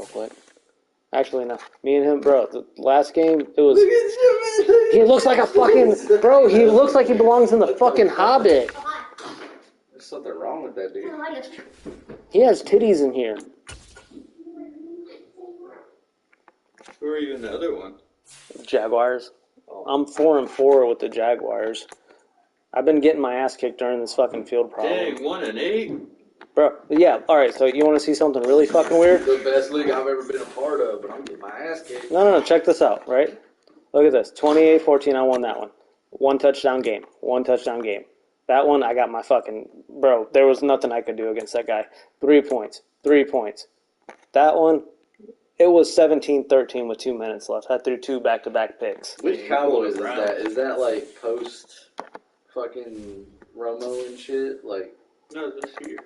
real quick. Actually, no. Me and him, bro, the last game, it was... He looks like a fucking... Bro, he looks like he belongs in the fucking Hobbit. There's something wrong with that dude. He has titties in here. Who are you in the other one? Jaguars. I'm 4-4 with the Jaguars. I've been getting my ass kicked during this fucking field problem. Dang, 1-8? Bro, yeah, alright, so you want to see something really fucking weird? The best league I've ever been a part of, but I'm getting my ass kicked. No, check this out, right? Look at this. 28-14, I won that one. One touchdown game. That one, I got my fucking... Bro, there was nothing I could do against that guy. 3 points. That one, it was 17-13 with 2 minutes left. I threw 2 back-to-back picks. Which Cowboys is that? Is that like post fucking Romo and shit? Like... No, this year.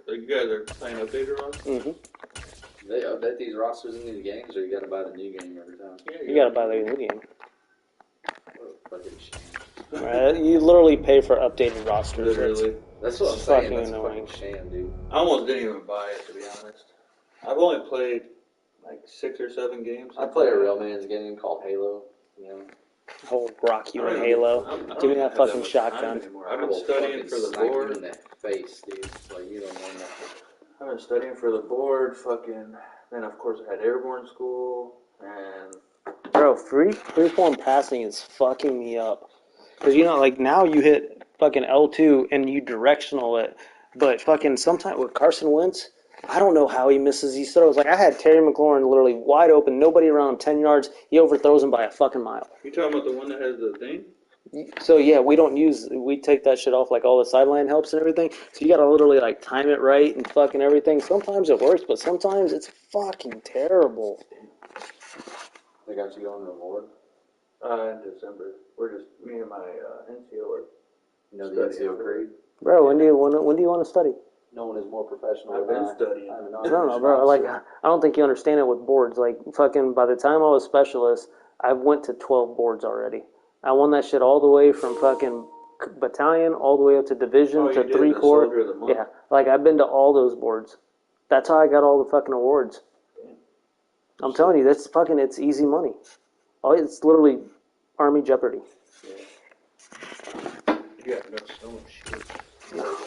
You guys are playing updated rosters? Mm-hmm. They update these rosters in these games, or you gotta buy the new game every time? Yeah, You gotta buy the new game. What a fucking shame. Right? You literally pay for updated rosters. Literally. That's what I'm It's saying. fucking That's annoying. a fucking sham, dude. I almost didn't even buy it, to be honest. I've only played like 6 or 7 games. I play a real man's game called Halo. You know, I'll rock you in Halo. Give me that fucking shotgun. I've been studying for the board. In that face, dude. Like, you don't know nothing. I've been studying for the board, then of course I had airborne school, and... Bro, free-form passing is fucking me up. Because, you know, like, now you hit fucking L2 and you directional it, but fucking sometimes with Carson Wentz, I don't know how he misses these throws. Like, I had Terry McLaurin literally wide open, nobody around him, 10 yards, he overthrows him by a fucking mile. You talking about the one that has the thing? So, yeah, we take that shit off, like, all the sideline helps and everything. So you gotta literally, like, time it right and fucking everything. Sometimes it works, but sometimes it's fucking terrible. They got you going to the board? In December. We're just, me and my NCO are... You know the NCO creed? Bro, when do you want to study? No one is more professional I've been studying. No, bro. Like, I don't think you understand it with boards. Like, fucking, by the time I was specialist, I went to 12 boards already. I won that shit all the way from fucking battalion, all the way up to division, to 3 corps. Yeah, like, I've been to all those boards. That's how I got all the fucking awards. I'm telling you, that's fucking, it's easy money. Oh, it's literally Army Jeopardy. You got so much shit.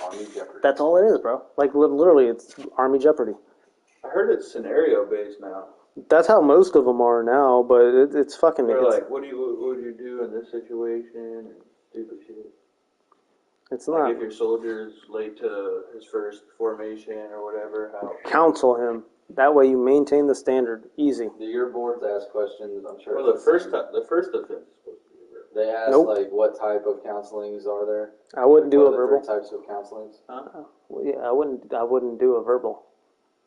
Army Jeopardy. That's all it is, bro. Like, literally, it's Army Jeopardy. I heard it's scenario based now. That's how most of them are now, but it's fucking... They're like, what would you do in this situation? And stupid shit. It's like not. If your soldier is late to his first formation or whatever, how... Counsel him. That way you maintain the standard. Easy. Do your boards ask questions? I'm sure. Well, the first offense is supposed to be verbal. They ask, like, what type of counselings are there? I wouldn't do a verbal. What types of counselings? Well, yeah, I wouldn't do a verbal.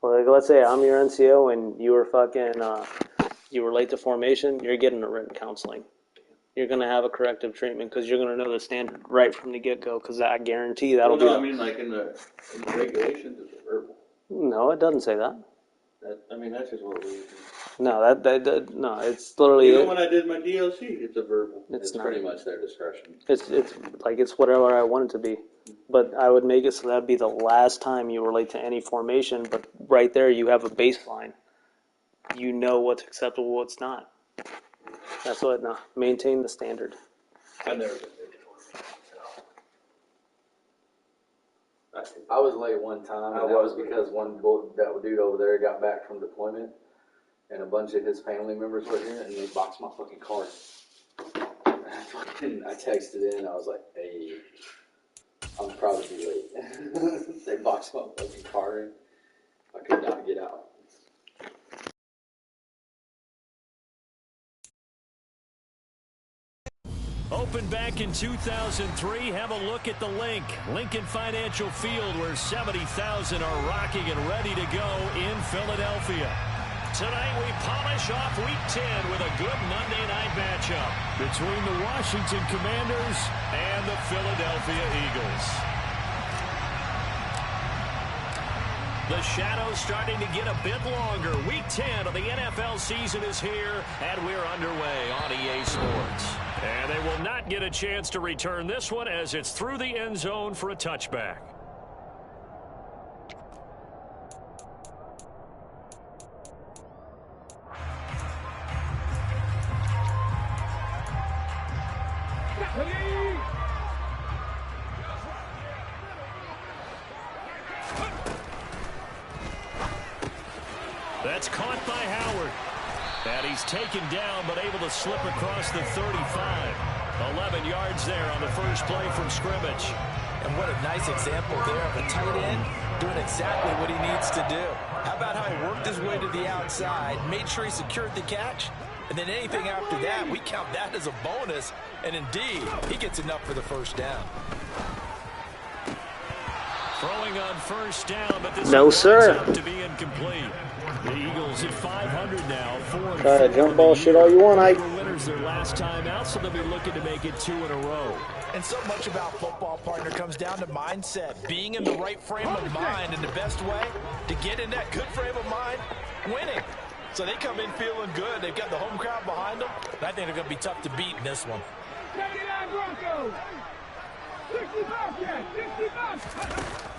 Well, like, let's say I'm your NCO and you were fucking, you were late to formation, you're getting a written counseling. You're going to have a corrective treatment because you're going to know the standard right from the get-go because I guarantee that'll I mean, like, in the regulations, it's a verbal. No, it doesn't say that. That's just what we do. No, no, it's literally... Even when I did my DLC, it's a verbal. It's pretty much their discretion. It's whatever I want it to be. But I would make it so that'd be the last time you relate to any formation, but right there you have a baseline. You know what's acceptable, what's not. That's what, maintain the standard. I've never been late to formation, so. I was late one time, and that was because that dude over there got back from deployment, and a bunch of his family members were here, and they boxed my fucking card. And I texted in, I was like, hey, I'm probably late. They boxed my fucking card in. I could not get out. Opened back in 2003, have a look at the link. Lincoln Financial Field, where 70,000 are rocking and ready to go in Philadelphia. Tonight we polish off Week 10 with a good Monday night matchup between the Washington Commanders and the Philadelphia Eagles. The shadow's starting to get a bit longer. Week 10 of the NFL season is here, and we're underway on EA Sports. And they will not get a chance to return this one as it's through the end zone for a touchback. That's caught by Howard. And he's taken down, but able to slip across the 35. 11 yards there on the first play from scrimmage. And what a nice example there of a tight end doing exactly what he needs to do. How about how he worked his way to the outside, made sure he secured the catch, and then anything after that, we count that as a bonus. And indeed, he gets enough for the first down. Throwing on first down, but this No, is sir. up to be incomplete. The Eagles at 500 now. 4-4 Try to jump on ball the shit year. all you want, They Ike. were winners their last time out, so they'll be looking to make it 2 in a row. And so much about football, partner, comes down to mindset. Being in the right frame of mind, and the best way to get in that good frame of mind, winning. So they come in feeling good. They've got the home crowd behind them. And I think they're going to be tough to beat in this one.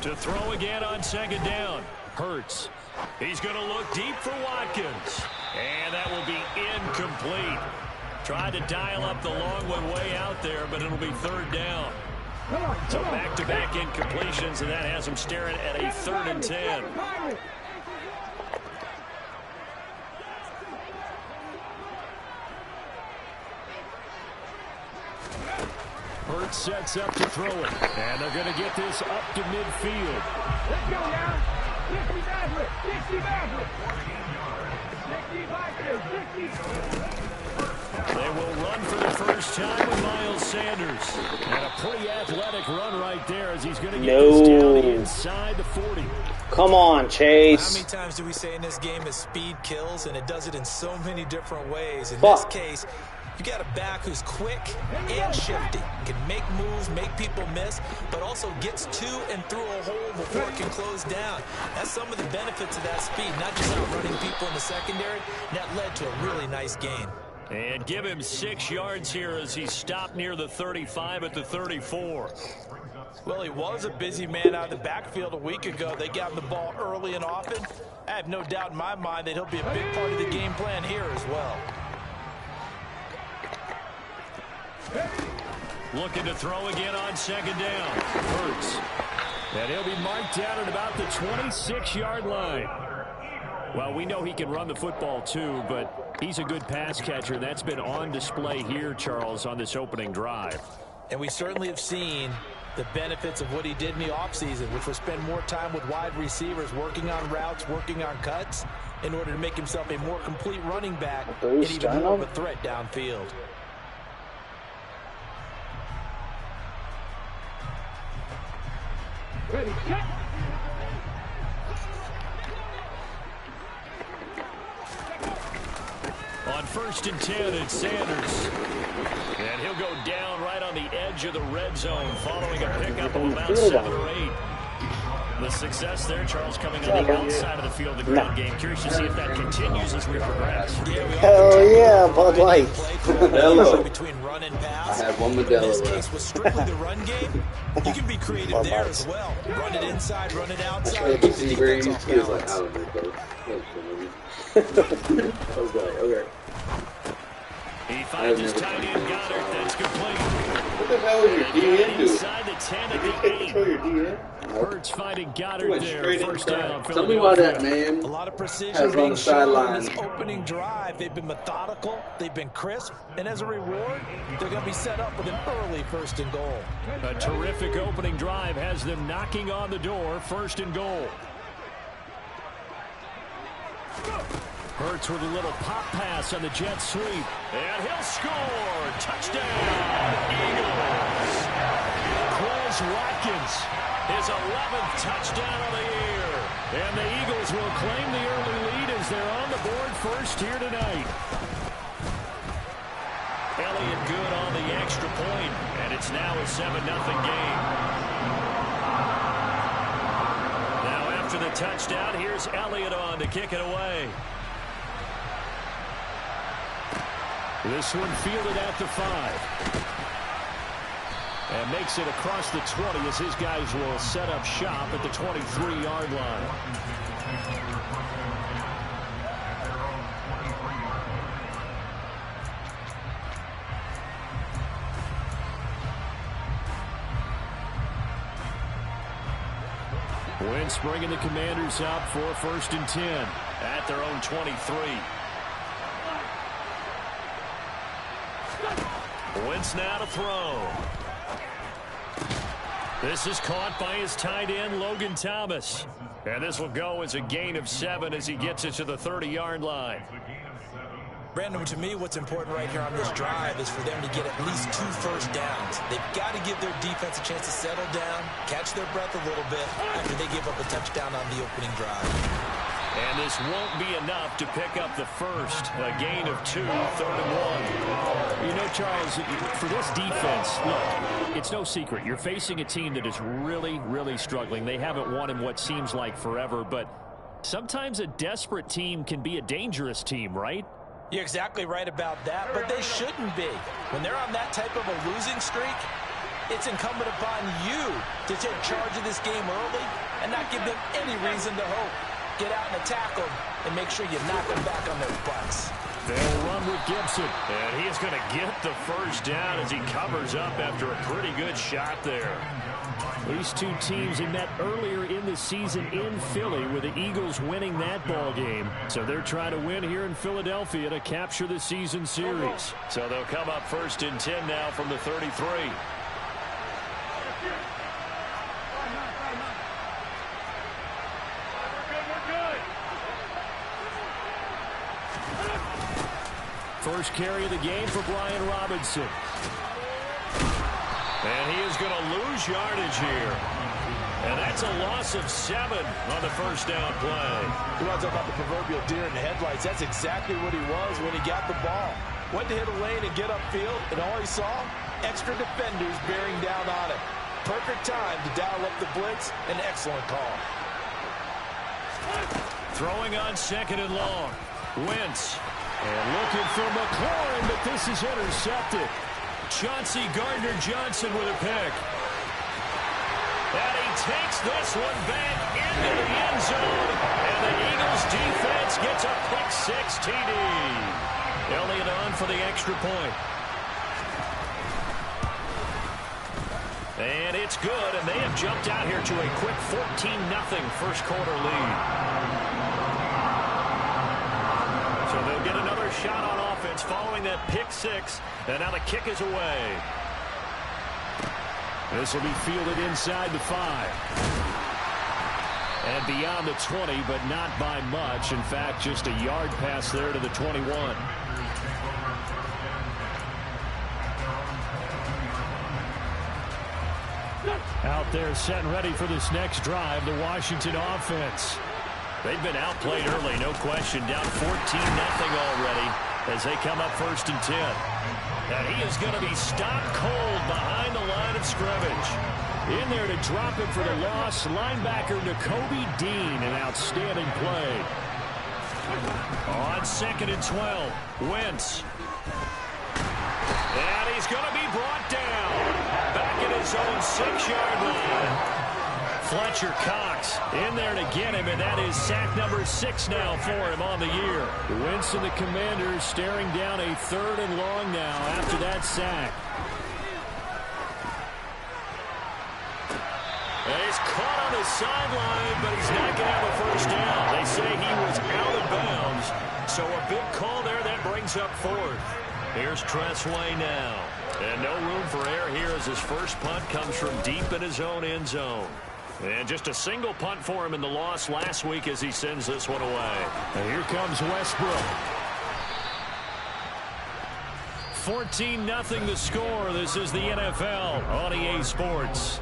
To throw again on second down. Hurts. He's going to look deep for Watkins. And that will be incomplete. Tried to dial up the long one way out there, but it'll be third down. So back-to-back incompletions, and that has him staring at a 3rd and 10. Hurts sets up to throw it. And they're going to get this up to midfield. Let's go now. 60 Maverick. 60 Maverick. 60 Maverick. They will run for the first time with Miles Sanders. And a pretty athletic run right there as he's going to get this down inside the 40. Come on, How Chase. many times do we say in this game is speed kills, and it does it in so many different ways. In Fuck. this case, you got a back who's quick and shifty, can make moves, make people miss, but also gets to and through a hole before it can close down. That's some of the benefits of that speed, not just outrunning people in the secondary. And that led to a really nice gain. And give him 6 yards here as he stopped near the 35 at the 34. Well, he was a busy man out of the backfield a week ago. They got him the ball early and often. I have no doubt in my mind that he'll be a big part of the game plan here as well. Looking to throw again on second down. Hurts. And he'll be marked down at about the 26-yard line. Well, we know he can run the football too, but he's a good pass catcher. That's been on display here, Charles, on this opening drive. And we certainly have seen the benefits of what he did in the offseason, which was spend more time with wide receivers, working on routes, working on cuts, in order to make himself a more complete running back and even more of a threat downfield. Ready, set. On 1st and 10, it's Sanders. And he'll go down right on the edge of the red zone following a pickup of about 7 or 8. The success there, Charles, coming on the outside of the field, the ground game. Curious to see if that continues as we progress. Hell yeah, Bud Light. Modelo. Between run and pass. I had one In this Modelo case, left. with strictly the run game, you can be creative there as well. Run it inside, run it outside, keep the defense off He was like, balance. I don't know, I was like, okay. He finds his tight end Goddard. That's complete. What the hell is your DN doing? Inside the 10 at the 8. Control your DN? Hurts finding Goddard Went there. straight First inside. down. Tell me why that Philadelphia. man A lot of precision has on being the shown in sideline. this opening drive. They've been methodical, they've been crisp, and as a reward, they're going to be set up with an early 1st and goal. A terrific opening drive has them knocking on the door. 1st and goal. Hurts with a little pop pass on the jet sweep. And he'll score. Touchdown, Eagles. Quez Watkins, his 11th touchdown of the year. And the Eagles will claim the early lead as they're on the board first here tonight. Elliott good on the extra point, and it's now a 7-0 game. Now after the touchdown, here's Elliott on to kick it away. This one fielded at the 5. And makes it across the 20 as his guys will set up shop at the 23-yard line. Wentz bringing the Commanders up for 1st and 10 at their own 23. Wentz now to throw. This is caught by his tight end, Logan Thomas. And this will go as a gain of 7 as he gets it to the 30-yard line. Brandon, to me, what's important right here on this drive is for them to get at least 2 first downs. They've got to give their defense a chance to settle down, catch their breath a little bit after they give up a touchdown on the opening drive. And this won't be enough to pick up the first. A gain of 2, 3rd and 1. You know, Charles, for this defense, look, it's no secret. You're facing a team that is really, really struggling. They haven't won in what seems like forever, but sometimes a desperate team can be a dangerous team, right? You're exactly right about that, but they shouldn't be. When they're on that type of a losing streak, it's incumbent upon you to take charge of this game early and not give them any reason to hope. Get out and attack them and make sure you knock them back on their butts. They'll run with Gibson, and he is going to get the first down as he covers up after a pretty good shot there. These two teams had met earlier in the season in Philly with the Eagles winning that ball game. So they're trying to win here in Philadelphia to capture the season series. So they'll come up 1st and 10 now from the 33. First carry of the game for Brian Robinson. And he is going to lose yardage here. And that's a loss of 7 on the first down play. You want to talk about the proverbial deer in the headlights? That's exactly what he was when he got the ball. Went to hit a lane and get upfield, and all he saw, extra defenders bearing down on him. Perfect time to dial up the blitz. An excellent call. Throwing on 2nd and long. Wentz. And looking for McLaurin, but this is intercepted. Chauncey Gardner-Johnson with a pick. And he takes this one back into the end zone. And the Eagles defense gets a pick 6 TD. Elliott on for the extra point. And it's good, and they have jumped out here to a quick 14-0 first quarter lead. So they'll get another shot on offense following that pick 6, and now the kick is away. This will be fielded inside the 5. And beyond the 20, but not by much. In fact, just a yard pass there to the 21. Out there set and ready for this next drive, the Washington offense. They've been outplayed early, no question. Down 14-0 already as they come up 1st and 10. And he is going to be stopped cold behind the line of scrimmage. In there to drop him for the loss, linebacker Nakobe Dean, an outstanding play. On 2nd and 12, Wentz. And he's going to be brought down. Back at his own 6-yard line. Fletcher Cox in there to get him, and that is sack number 6 now for him on the year. Wentz and the Commanders staring down a 3rd and long now after that sack. And he's caught on the sideline, but he's not going to have a first down. They say he was out of bounds, so a big call there that brings up 4th. Here's Tressway now. And no room for error here as his first punt comes from deep in his own end zone. And just a single punt for him in the loss last week as he sends this one away. And here comes Westbrook. 14-0 the score. This is the NFL on EA Sports.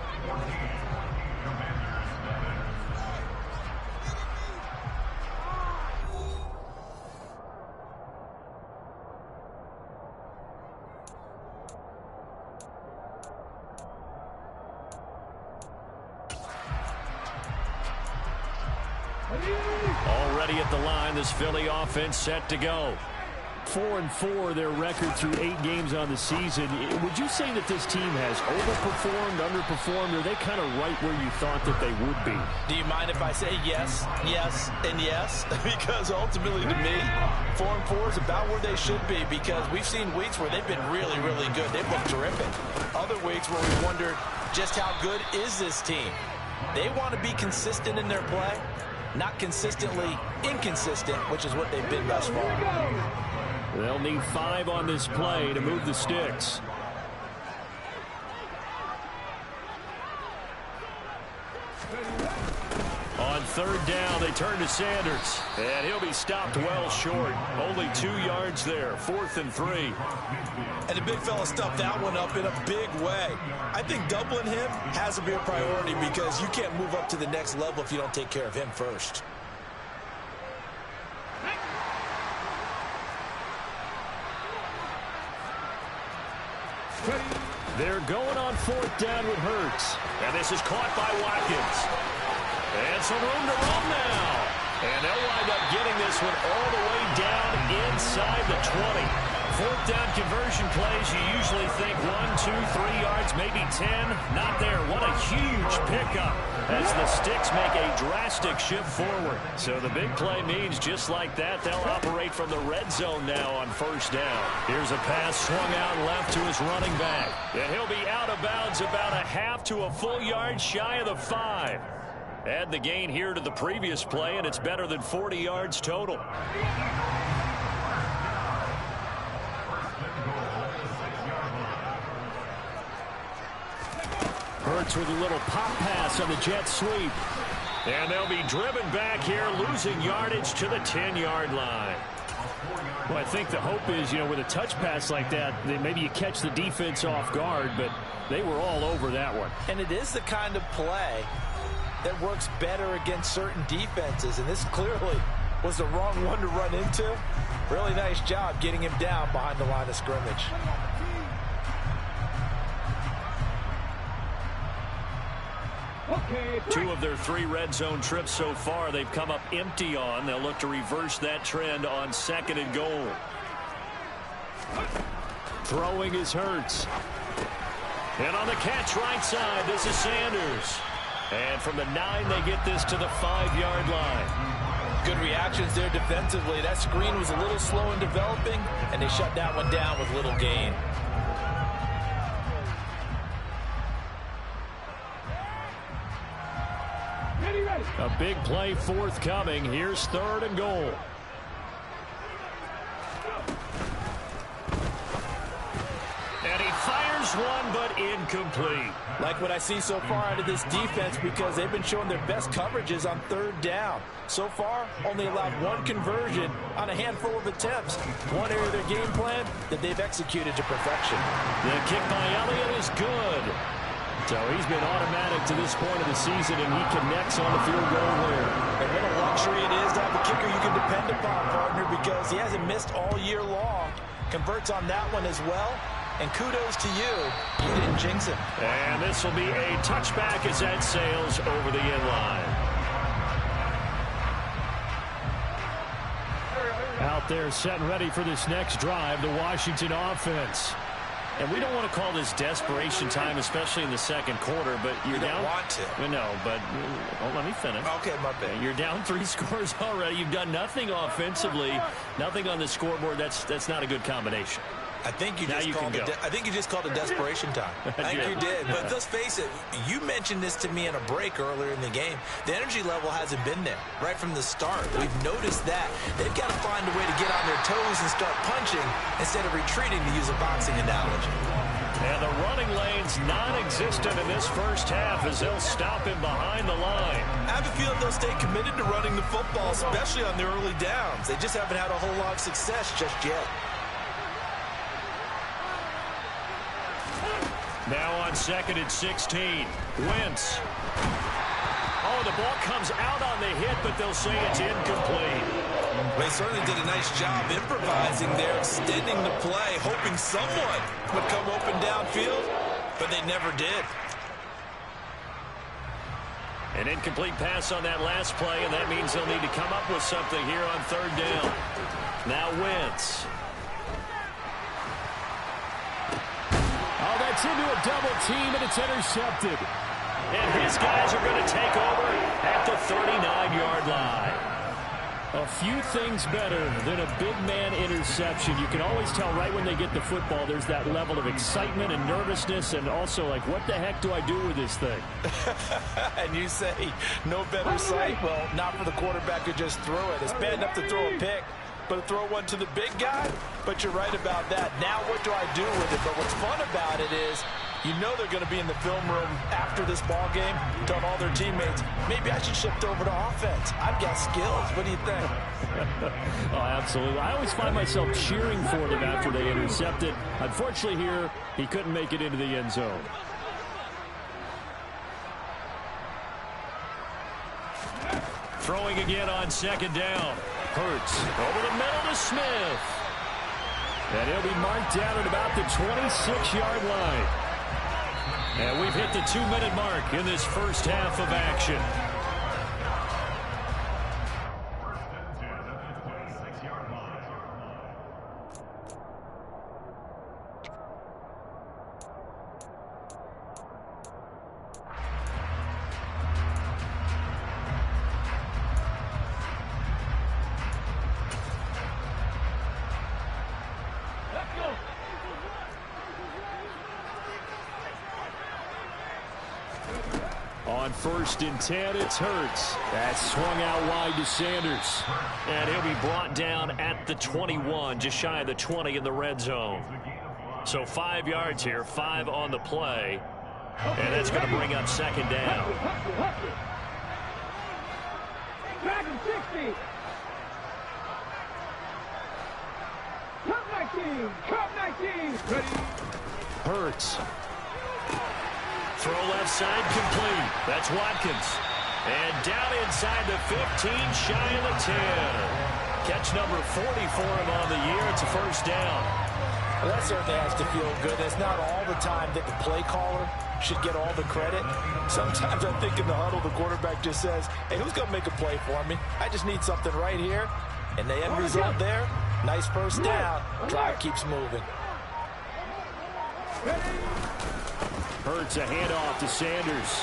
Already at the line, this Philly offense set to go. 4-4 their record through 8 games on the season. Would you say that this team has overperformed, underperformed, or are they kind of right where you thought that they would be? Do you mind if I say yes, yes, and yes? Because ultimately to me, 4-4 is about where they should be, because we've seen weeks where they've been really, really good. They've looked terrific. Other weeks where we wondered just how good is this team. They want to be consistent in their play, not consistently inconsistent, which is what they've been thus far. They'll need 5 on this play to move the sticks. On third down, they turn to Sanders, and he'll be stopped well short. Only 2 yards there, 4th and 3. And the big fella stuffed that one up in a big way. I think doubling him has to be a priority because you can't move up to the next level if you don't take care of him first. They're going on 4th down with Hurts. And this is caught by Watkins. And some room to run now. And they'll wind up getting this one all the way down inside the 20. 4th down conversion plays, you usually think 1, 2, 3 yards, maybe 10. Not there. What a huge pickup as the sticks make a drastic shift forward. So the big play means just like that, they'll operate from the red zone now on 1st down. Here's a pass swung out left to his running back. And he'll be out of bounds about a half to a full yard shy of the 5. Add the gain here to the previous play, and it's better than 40 yards total. Hurts with a little pop pass on the jet sweep. And they'll be driven back here, losing yardage to the 10-yard line. Well, I think the hope is, with a touch pass like that, maybe you catch the defense off guard, but they were all over that one. And it is the kind of play that works better against certain defenses, and this clearly was the wrong one to run into. Really nice job getting him down behind the line of scrimmage. Okay, 2 of their 3 red zone trips so far they've come up empty on. They'll look to reverse that trend on 2nd and goal. Throwing is Hurts. And on the catch right side, this is Sanders. And from the 9, they get this to the 5-yard line. Good reactions there defensively. That screen was a little slow in developing, and they shut that one down with little gain. A big play forthcoming. Here's 3rd and goal. And he fires one, but incomplete. Like what I see so far out of this defense because they've been showing their best coverages on 3rd down. So far, only allowed 1 conversion on a handful of attempts. One area of their game plan that they've executed to perfection. The kick by Elliott is good. So he's been automatic to this point of the season, and he connects on the field goal there. And what a luxury it is to have a kicker you can depend upon, partner, because he hasn't missed all year long. Converts on that one as well. And kudos to you. You didn't jinx him. And this will be a touchback as that sails over the end line. Out there set and ready for this next drive, the Washington offense. And we don't want to call this desperation time, especially in the 2nd quarter, but you're down. You don't want to. No, but let me finish. Okay, my bad. You're down 3 scores already. You've done nothing offensively, nothing on the scoreboard. That's not a good combination. I think you just called it desperation time. I think you did. But let's face it, you mentioned this to me in a break earlier in the game. The energy level hasn't been there right from the start. We've noticed that. They've got to find a way to get on their toes and start punching instead of retreating, to use a boxing analogy. And the running lane's non-existent in this first half as they'll stop him behind the line. I have a feeling they'll stay committed to running the football, especially on their early downs. They just haven't had a whole lot of success just yet. Now on 2nd and 16. Wentz. Oh, the ball comes out on the hit, but they'll say it's incomplete. They certainly did a nice job improvising there, extending the play, hoping someone would come open downfield, but they never did. An incomplete pass on that last play, and that means they'll need to come up with something here on 3rd down. Now Wentz. Oh, that's into a double team, and it's intercepted. And his guys are going to take over at the 39-yard line. A few things better than a big man interception. You can always tell right when they get the football, there's that level of excitement and nervousness, and also like, what the heck do I do with this thing? And you say, no better sight? Well, not for the quarterback who just threw it. It's bad enough to throw a pick, but to throw one to the big guy? But you're right about that. Now what do I do with it? But what's fun about it is, you know they're going to be in the film room after this ball game, telling all their teammates, maybe I should shift over to offense. I've got skills. What do you think? Oh, absolutely. I always find myself cheering for them after they intercept it. Unfortunately here, he couldn't make it into the end zone. Throwing again on second down. Hurts over the middle to Smith. And he'll be marked down at about the 26-yard line. And we've hit the 2-minute mark in this first half of action. On 1st and 10, it's Hurts. That's swung out wide to Sanders. And he'll be brought down at the 21, just shy of the 20 in the red zone. So 5 yards here, 5 on the play. And that's going to bring up second down. Dragon 60. Cup 19. Cup 19. Ready. Hurts. Throw left side complete. That's Watkins. And down inside the 15, shy of the 10. Catch number 40 for him on the year. It's a first down. Well, that certainly has to feel good. It's not all the time that the play caller should get all the credit. Sometimes I think in the huddle, the quarterback just says, hey, who's going to make a play for me? I just need something right here. And the end result there, nice first down. Drive keeps moving. Hurts a handoff to Sanders.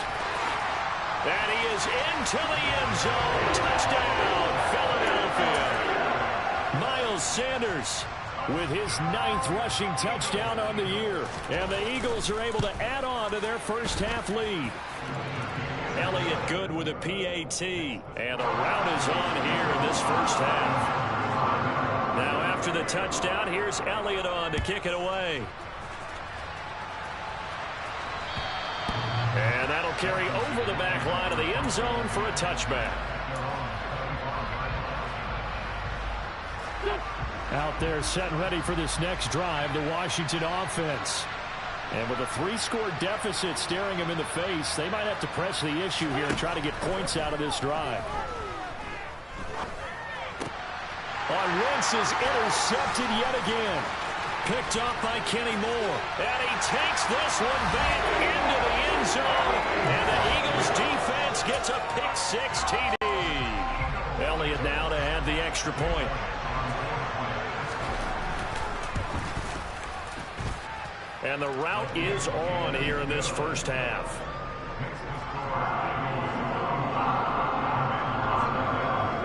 And he is into the end zone. Touchdown, Philadelphia. Miles Sanders with his 9th rushing touchdown on the year. And the Eagles are able to add on to their first half lead. Elliott good with a PAT. And the route is on here in this first half. Now after the touchdown, here's Elliott on to kick it away. And that'll carry over the back line of the end zone for a touchback. Out there set and ready for this next drive, the Washington offense. And with a 3-score deficit staring them in the face, they might have to press the issue here and try to get points out of this drive. Wentz is intercepted yet again. Picked up by Kenny Moore. And he takes this one back into the end zone. And the Eagles defense gets a pick-6 TD. Elliott now to add the extra point. And the route is on here in this first half.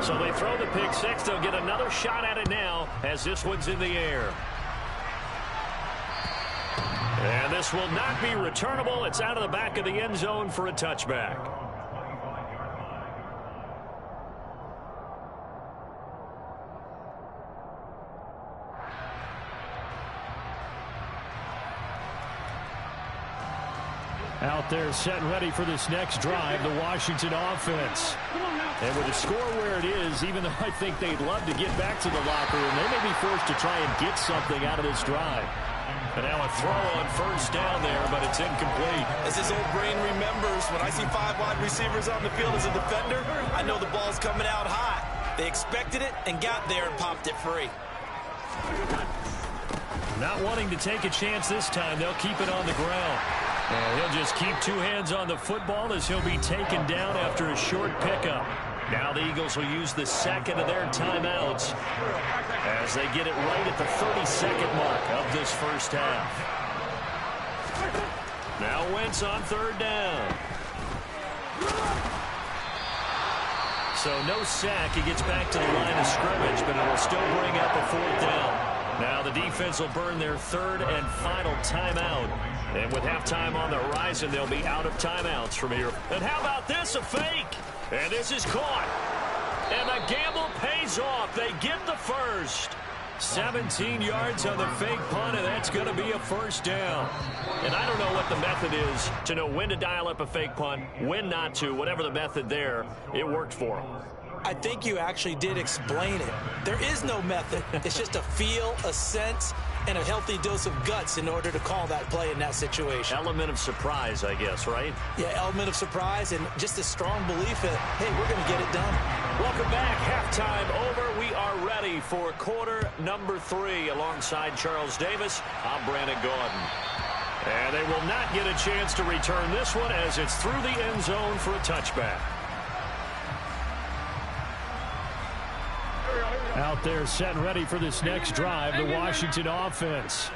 So they throw the pick-6. They'll get another shot at it now as this one's in the air. And this will not be returnable. It's out of the back of the end zone for a touchback. Out there set and ready for this next drive, the Washington offense. And with the score where it is, even though I think they'd love to get back to the locker room, they may be forced to try and get something out of this drive. And now a throw on first down there, but it's incomplete. As his old brain remembers, when I see 5 wide receivers on the field as a defender, I know the ball's coming out hot. They expected it and got there and popped it free. Not wanting to take a chance this time, they'll keep it on the ground. And he'll just keep 2 hands on the football as he'll be taken down after a short pickup. Now the Eagles will use the second of their timeouts as they get it right at the 32nd mark of this first half. Now Wentz on 3rd down. So no sack. He gets back to the line of scrimmage, but it'll still bring up a 4th down. Now the defense will burn their 3rd and final timeout. And with halftime on the horizon, they'll be out of timeouts from here. And how about this, a fake? And this is caught. And the gamble pays off. They get the first. 17 yards on the fake punt, and that's going to be a 1st down. And I don't know what the method is to know when to dial up a fake punt, when not to, whatever the method there, it worked for them. I think you actually did explain it. There is no method. It's just a feel, a sense, and a healthy dose of guts in order to call that play in that situation. Element of surprise, I guess, right? Yeah, element of surprise and just a strong belief that, hey, we're going to get it done. Welcome back. Halftime over. We are ready for quarter number 3. Alongside Charles Davis, I'm Brandon Gaudin. And they will not get a chance to return this one as it's through the end zone for a touchback. Out there set and ready for this next drive, the Washington offense.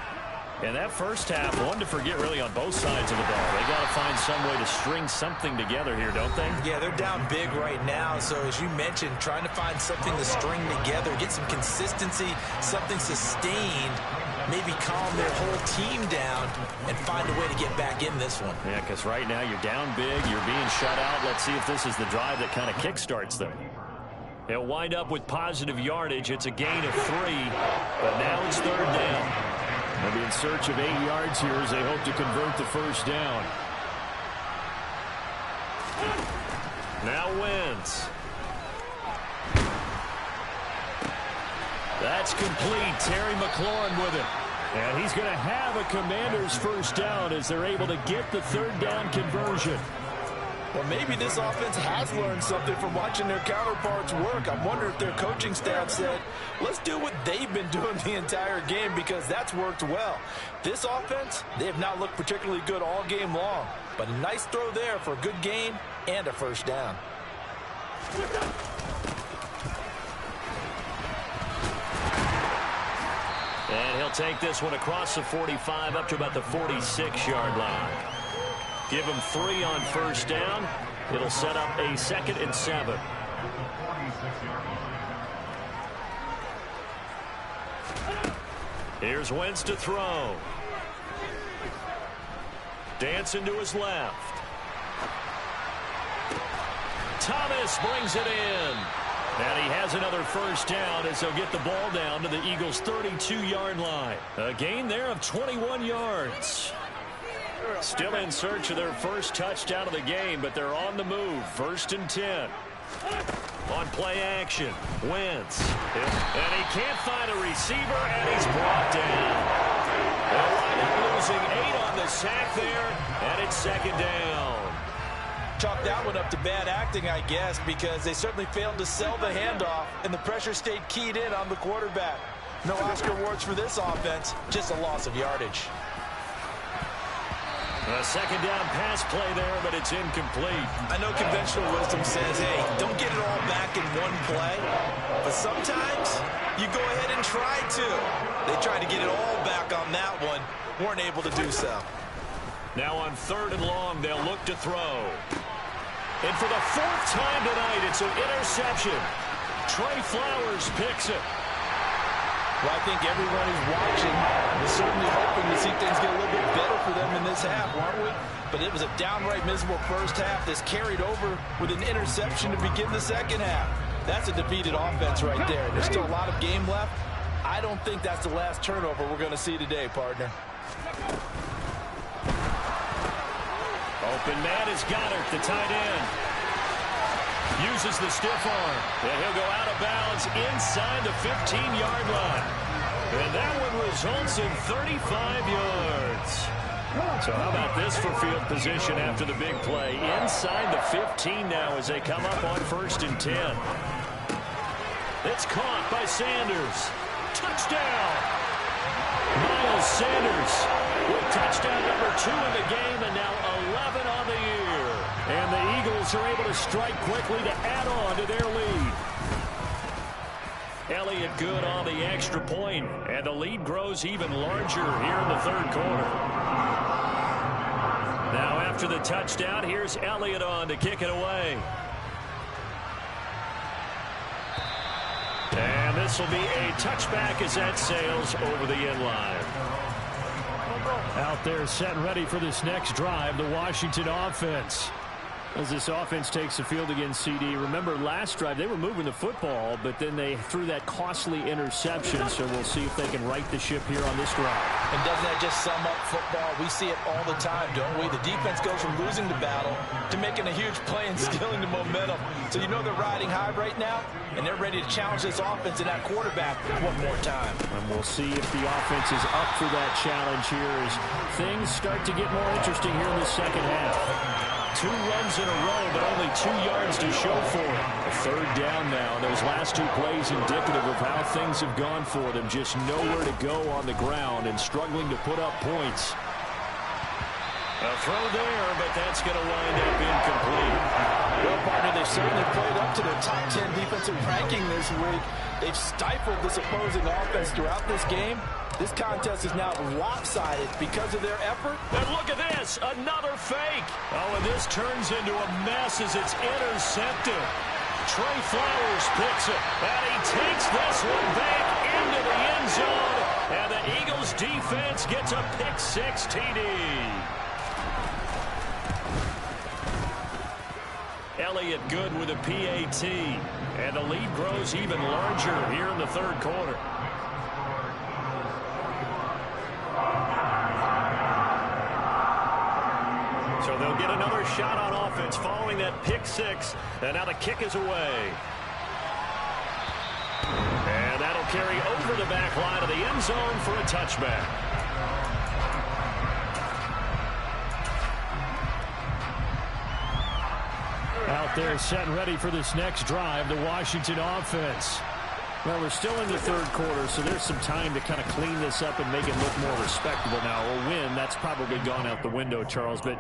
And that first half, one to forget really on both sides of the ball. They got to find some way to string something together here, don't they? Yeah, they're down big right now. So as you mentioned, trying to find something to string together, get some consistency, something sustained, maybe calm their whole team down and find a way to get back in this one. Yeah, because right now you're down big, you're being shut out. Let's see if this is the drive that kind of kickstarts them. They'll wind up with positive yardage. It's a gain of 3, but now it's 3rd down. They'll be in search of 8 yards here as they hope to convert the 1st down. Now Wentz. That's complete. Terry McLaurin with it. And he's going to have a Commanders 1st down as they're able to get the 3rd down conversion. Well, maybe this offense has learned something from watching their counterparts work. I'm wondering if their coaching staff said, let's do what they've been doing the entire game because that's worked well. This offense, they have not looked particularly good all game long. But a nice throw there for a good gain and a 1st down. And he'll take this one across the 45 up to about the 46-yard line. Give him 3 on 1st down. It'll set up a 2nd and 7. Here's Wentz to throw. Dancing to his left. Thomas brings it in. And he has another 1st down as they'll get the ball down to the Eagles' 32-yard line. A gain there of 21 yards. Still in search of their first touchdown of the game, but they're on the move. 1st and 10. On play action, Wentz. And he can't find a receiver, and he's brought down. They'll wind up losing 8 on the sack there, and it's 2nd down. Chalk that one up to bad acting, I guess, because they certainly failed to sell the handoff, and the pressure stayed keyed in on the quarterback. No Oscar awards for this offense, just a loss of yardage. A 2nd down pass play there, but it's incomplete. I know conventional wisdom says, hey, don't get it all back in one play. But sometimes you go ahead and try to. They tried to get it all back on that one. Weren't able to do so. Now on 3rd and long, they'll look to throw. And for the 4th time tonight, it's an interception. Trey Flowers picks it. Well, I think everyone who's watching is certainly hoping to see things get a little bit better for them in this half, aren't we? But it was a downright miserable first half that's carried over with an interception to begin the 2nd half. That's a defeated offense right there. There's still a lot of game left. I don't think that's the last turnover we're going to see today, partner. Open man is Goddard, the tight end. Uses the stiff arm, and he'll go out of bounds inside the 15-yard line. And that one results in 35 yards. So how about this for field position after the big play? Inside the 15 now as they come up on 1st and 10. It's caught by Sanders. Touchdown! Miles Sanders with touchdown number 2 in the game, and now 11 on the year. And the Eagles are able to strike quickly to add on to their lead. Elliott good on the extra point, and the lead grows even larger here in the 3rd quarter. Now after the touchdown, here's Elliott on to kick it away. This will be a touchback as that sails over the end line. Out there set and ready for this next drive, the Washington offense. As this offense takes the field against CD. Remember, last drive, they were moving the football, but then they threw that costly interception, so we'll see if they can right the ship here on this drive. And doesn't that just sum up football? We see it all the time, don't we? The defense goes from losing the battle to making a huge play and stealing the momentum. So you know they're riding high right now, and they're ready to challenge this offense and that quarterback one more time. And we'll see if the offense is up for that challenge here as things start to get more interesting here in the second half. 2 runs in a row, but only 2 yards to show for it. A third down now. Those last 2 plays indicative of how things have gone for them. Just nowhere to go on the ground and struggling to put up points. A throw there, but that's going to wind up incomplete. Well, partner, they've certainly played up to their top 10 defensive ranking this week. They've stifled this opposing offense throughout this game. This contest is now lopsided because of their effort. And look at this, another fake. Oh, and this turns into a mess as it's intercepted. Trey Flowers picks it, and he takes this one back into the end zone. And the Eagles defense gets a pick-6 TD. Elliott good with a PAT. And the lead grows even larger here in the third quarter. So they'll get another shot on offense following that pick-6. And now the kick is away. And that'll carry over the back line of the end zone for a touchback. Out there set and ready for this next drive, the Washington offense. Well, we're still in the third quarter, so there's some time to kind of clean this up and make it look more respectable now. A win, that's probably gone out the window, Charles, but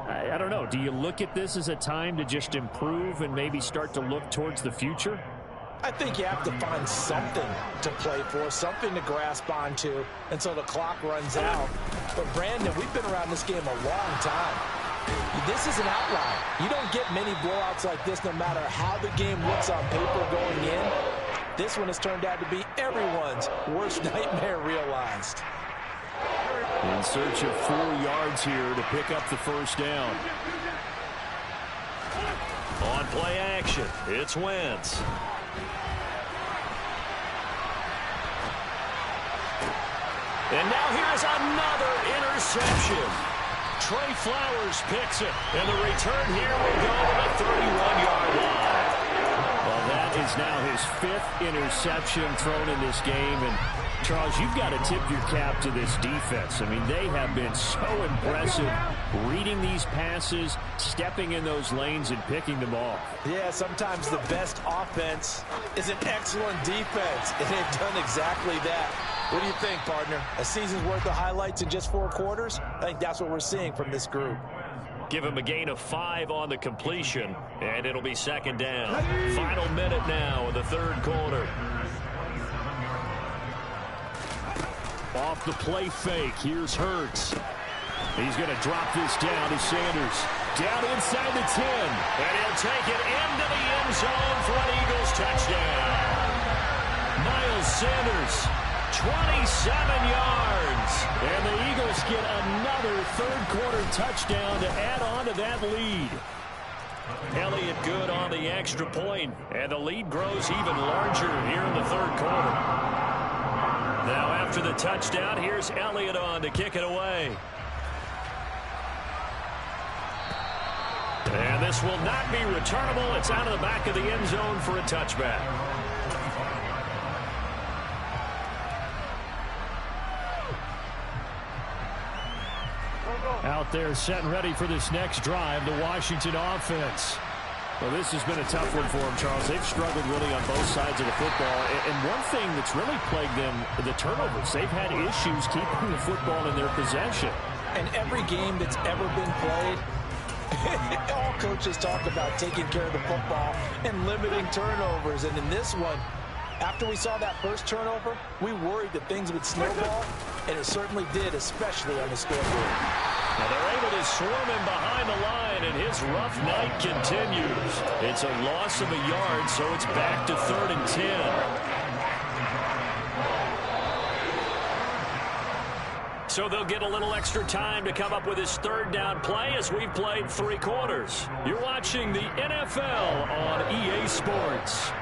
I don't know. Do you look at this as a time to just improve and maybe start to look towards the future? I think you have to find something to play for, something to grasp onto until the clock runs out. But, Brandon, we've been around this game a long time. This is an outlier. You don't get many blowouts like this no matter how the game looks on paper going in. This one has turned out to be everyone's worst nightmare realized. In search of 4 yards here to pick up the first down. On play action, it's Wentz. And now here's another interception. Trey Flowers picks it, and the return here will go to the 31-yard line. Well, that is now his 5th interception thrown in this game, and Charles, you've got to tip your cap to this defense. I mean, they have been so impressive reading these passes, stepping in those lanes, and picking them off. Yeah, sometimes the best offense is an excellent defense, and they've done exactly that. What do you think, partner? A season's worth of highlights in just 4 quarters? I think that's what we're seeing from this group. Give him a gain of 5 on the completion, and it'll be second down. Final minute now of the third quarter. Off the play fake, here's Hurts. He's going to drop this down to Sanders. Down inside the 10, and he'll take it into the end zone for an Eagles touchdown. Miles Sanders, 27 yards. And the Eagles get another third-quarter touchdown to add on to that lead. Elliott good on the extra point, and the lead grows even larger here in the third quarter. Now after the touchdown, here's Elliott on to kick it away. And this will not be returnable. It's out of the back of the end zone for a touchback. Out there set and ready for this next drive, the Washington offense. Well, this has been a tough one for them, Charles. They've struggled really on both sides of the football. And one thing that's really plagued them, the turnovers. They've had issues keeping the football in their possession. And every game that's ever been played, all coaches talk about taking care of the football and limiting turnovers. And in this one, after we saw that first turnover, we worried that things would snowball, and it certainly did, especially on the scoreboard. Now they're able to swarm him behind the line, and his rough night continues. It's a loss of a yard, so it's back to 3rd and 10. So they'll get a little extra time to come up with his third down play as we've played 3 quarters. You're watching the NFL on EA Sports.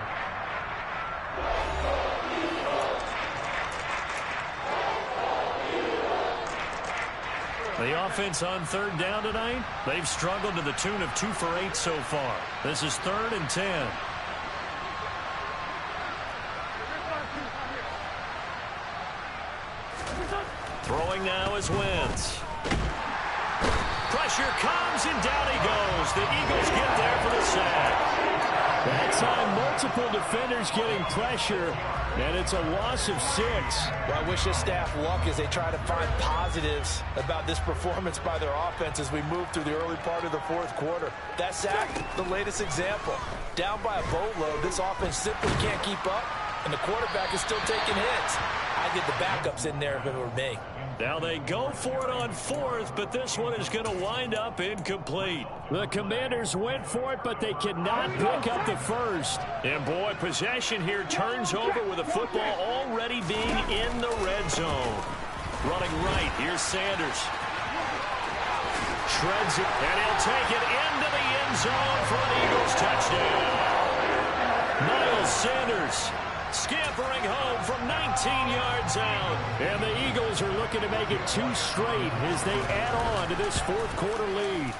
The offense on third down tonight, they've struggled to the tune of 2 for 8 so far. This is 3rd and 10. Throwing now is Wentz. Pressure comes, and down he goes. The Eagles get there for the sack. That time, multiple defenders getting pressure, and it's a loss of 6. Well, I wish this staff luck as they try to find positives about this performance by their offense as we move through the early part of the 4th quarter. That sack, the latest example. Down by a boatload, this offense simply can't keep up, and the quarterback is still taking hits. I'd get the backups in there if it were me. Now they go for it on 4th, but this one is going to wind up incomplete. The Commanders went for it, but they cannot pick up the first. And boy, possession here turns over with the football already being in the red zone. Running right, here's Sanders. Shreds it, and he'll take it into the end zone for an Eagles touchdown. Miles Sanders scampering home from 19 yards out. And the Eagles are looking to make it 2 straight as they add on to this 4th quarter lead.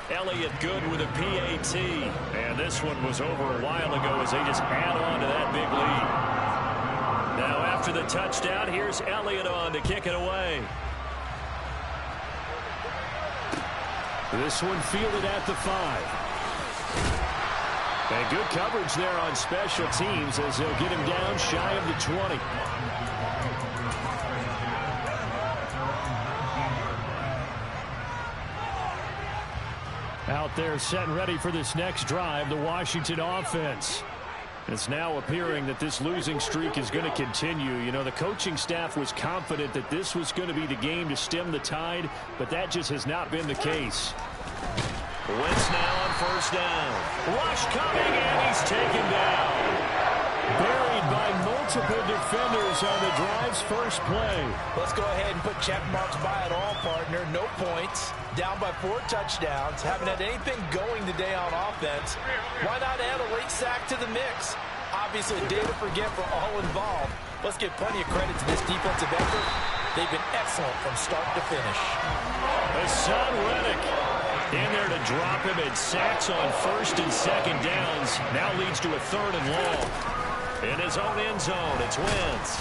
Elliott good with a PAT. And this one was over a while ago as they just add on to that big lead. Now after the touchdown, here's Elliott on to kick it away. This one fielded at the 5. And good coverage there on special teams as they'll get him down shy of the 20. Out there set and ready for this next drive, the Washington offense. It's now appearing that this losing streak is going to continue. You know, the coaching staff was confident that this was going to be the game to stem the tide, but that just has not been the case. Wentz now on 1st down. Rush coming, and he's taken down. Buried by multiple defenders on the drive's first play. Let's go ahead and put check marks by it all, partner. No points. Down by 4 touchdowns. Haven't had anything going today on offense. Why not add a late sack to the mix? Obviously, a day to forget for all involved. Let's give plenty of credit to this defensive effort. They've been excellent from start to finish. Hassan Reddick in there to drop him, and sacks on 1st and 2nd downs. Now leads to a 3rd and long. In his own end zone, it's Wentz.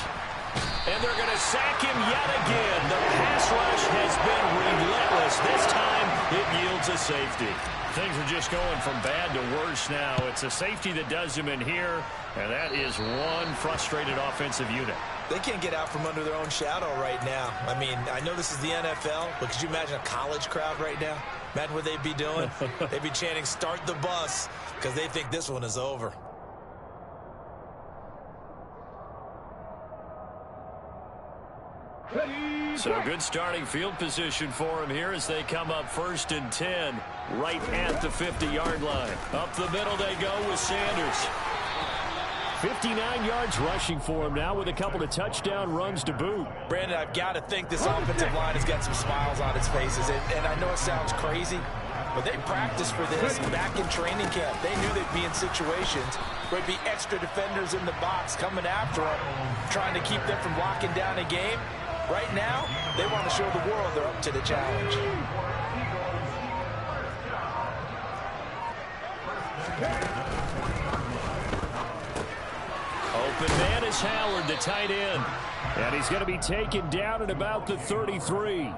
And they're going to sack him yet again. The pass rush has been relentless. This time, it yields a safety. Things are just going from bad to worse now. It's a safety that does him in here, and that is one frustrated offensive unit. They can't get out from under their own shadow right now. I mean, I know this is the NFL, but could you imagine a college crowd right now? Imagine what they'd be doing. They'd be chanting, "Start the bus," because they think this one is over. So good starting field position for him here as they come up 1st and 10, right at the 50-yard line. Up the middle they go with Sanders. 59 yards rushing for him now with a couple of touchdown runs to boot. Brandon, I've got to think this offensive line has got some smiles on its faces. And I know it sounds crazy, but they practiced for this back in training camp. They knew they'd be in situations where there'd be extra defenders in the box coming after them, trying to keep them from locking down a game. Right now, they want to show the world they're up to the challenge. Open man is Howard, the tight end. And he's going to be taken down at about the 33.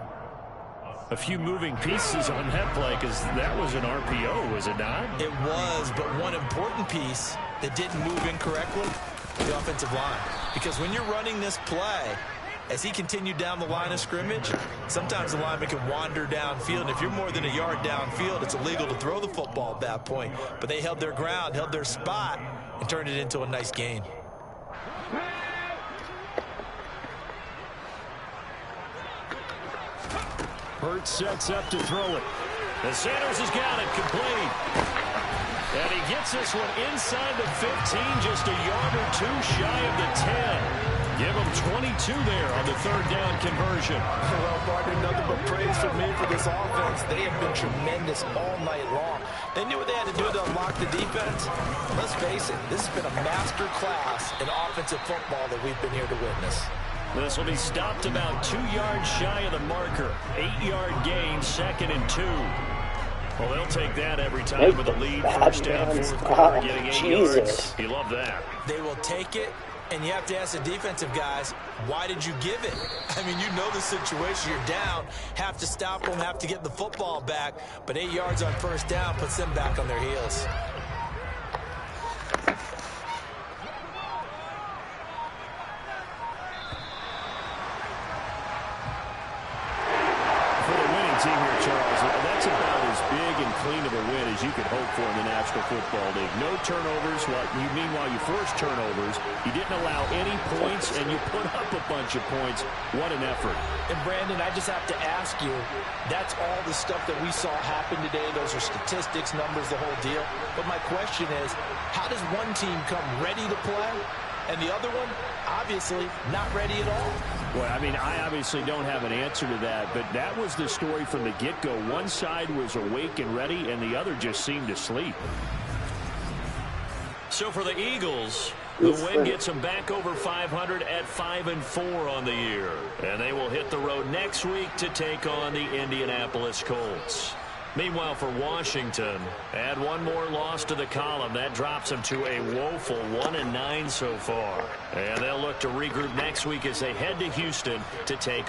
A few moving pieces on that play because that was an RPO, was it not? It was, but one important piece that didn't move incorrectly, the offensive line. Because when you're running this play, as he continued down the line of scrimmage, sometimes the lineman can wander downfield. And if you're more than a yard downfield, it's illegal to throw the football at that point. But they held their ground, held their spot, and turned it into a nice gain. Hurts sets up to throw it. The Sanders has got it complete. And he gets this one inside the 15, just a yard or two shy of the 10. Give him 22 there on the third down conversion. Well, partner, nothing but praise for me for this offense. They have been tremendous all night long. They knew what they had to do to unlock the defense. Let's face it, this has been a master class in offensive football that we've been here to witness. This will be stopped about 2 yards shy of the marker. 8-yard gain, 2nd and 2. Well, they'll take that every time with a lead. First down, fourth quarter, getting 8 yards. You love that. They will take it, and you have to ask the defensive guys, why did you give it? I mean, you know the situation. You're down, have to stop them, have to get the football back, but 8 yards on first down puts them back on their heels. Team here, Charles, that's about as big and clean of a win as you could hope for in the National Football League. No turnovers. Meanwhile, you forced turnovers. You didn't allow any points, and you put up a bunch of points. What an effort. And, Brandon, I just have to ask you, that's all the stuff that we saw happen today. Those are statistics, numbers, the whole deal. But my question is, how does one team come ready to play, and the other one, obviously, not ready at all? Well, I mean, I obviously don't have an answer to that, but that was the story from the get-go. One side was awake and ready, and the other just seemed to sleep. So for the Eagles, the win gets them back over 500 at 5-4 on the year. And they will hit the road next week to take on the Indianapolis Colts. Meanwhile, for Washington, add one more loss to the column. That drops them to a woeful 1-9 so far. And they'll look to regroup next week as they head to Houston to take